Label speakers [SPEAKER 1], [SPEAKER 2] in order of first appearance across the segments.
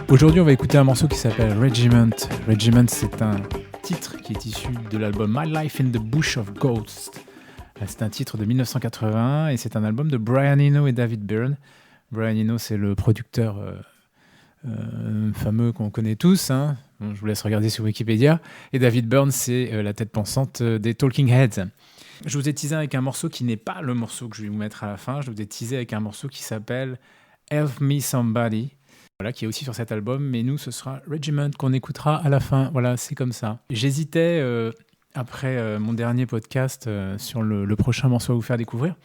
[SPEAKER 1] Aujourd'hui, on va écouter un morceau qui s'appelle Regiment. Regiment, c'est un titre qui est issu de l'album My Life in the Bush of Ghosts. C'est un titre de 1981 et c'est un album de Brian Eno et David Byrne. Brian Eno, c'est le producteur fameux qu'on connaît tous. Hein. Bon, je vous laisse regarder sur Wikipédia. Et David Byrne, c'est la tête pensante des Talking Heads. Je vous ai teasé avec un morceau qui n'est pas le morceau que je vais vous mettre à la fin. Je vous ai teasé avec un morceau qui s'appelle Help Me Somebody. Voilà, qui est aussi sur cet album, mais nous, ce sera Regiment qu'on écoutera à la fin. Voilà, c'est comme ça. J'hésitais, après mon dernier podcast, sur le prochain morceau à vous faire découvrir.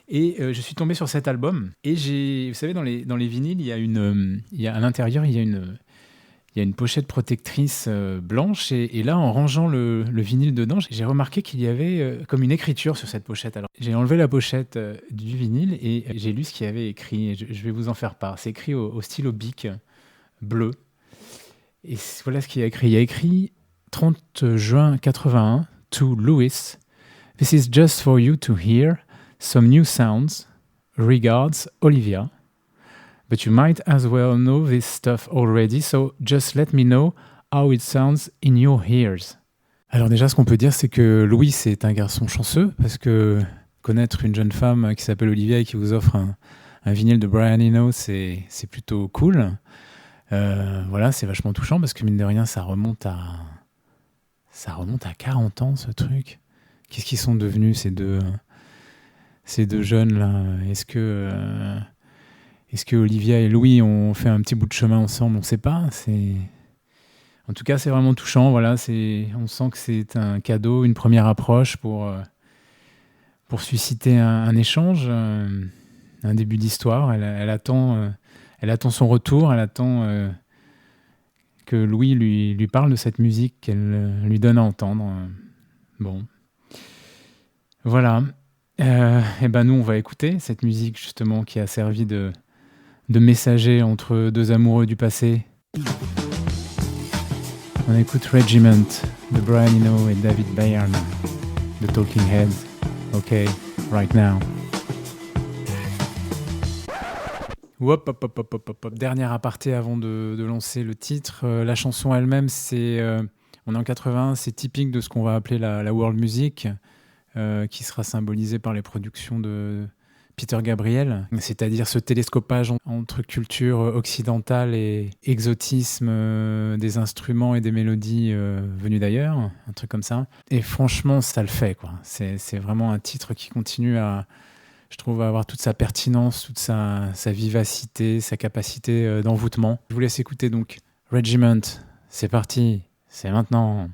[SPEAKER 1] Et je suis tombé sur cet album. Et vous savez, dans les vinyles, à l'intérieur, il y a une pochette protectrice blanche. Et là, en rangeant le vinyle dedans, j'ai remarqué qu'il y avait comme une écriture sur cette pochette. Alors, j'ai enlevé la pochette du vinyle et j'ai lu ce qu'il y avait écrit. Et je vais vous en faire part. C'est écrit au stylo Bic bleu. Et voilà ce qu'il y a écrit. Il y a écrit 30 juin 81 to Louis. This is just for you to hear some new sounds. Regards, Olivia. But you might as well know this stuff already, so just let me know how it sounds in your ears. Alors déjà, ce qu'on peut dire, c'est que Louis est un garçon chanceux, parce que connaître une jeune femme qui s'appelle Olivia et qui vous offre un vinyle de Brian Eno, c'est plutôt cool. Voilà, c'est vachement touchant, parce que mine de rien, ça remonte à 40 ans, ce truc. Qu'est-ce qu'ils sont devenus, ces deux jeunes-là ? Est-ce que Olivia et Louis ont fait un petit bout de chemin ensemble ? On ne sait pas. En tout cas, c'est vraiment touchant. Voilà, on sent que c'est un cadeau, une première approche pour susciter un échange, un début d'histoire. Elle attend son retour. Elle attend que Louis lui parle de cette musique qu'elle lui donne à entendre. Bon, voilà. Et ben nous, on va écouter cette musique justement qui a servi de messager entre deux amoureux du passé. On écoute Regiment de Brian Eno et David Byrne de Talking Heads. Ok, right now. Hop. Dernière aparté avant de lancer le titre. La chanson elle-même, on est en 80, c'est typique de ce qu'on va appeler la world music, qui sera symbolisée par les productions de Peter Gabriel, c'est-à-dire ce télescopage entre culture occidentale et exotisme des instruments et des mélodies venues d'ailleurs, un truc comme ça. Et franchement, ça le fait, quoi. C'est vraiment un titre qui continue je trouve, à avoir toute sa pertinence, toute sa vivacité, sa capacité d'envoûtement. Je vous laisse écouter donc Regiment. C'est parti, c'est maintenant.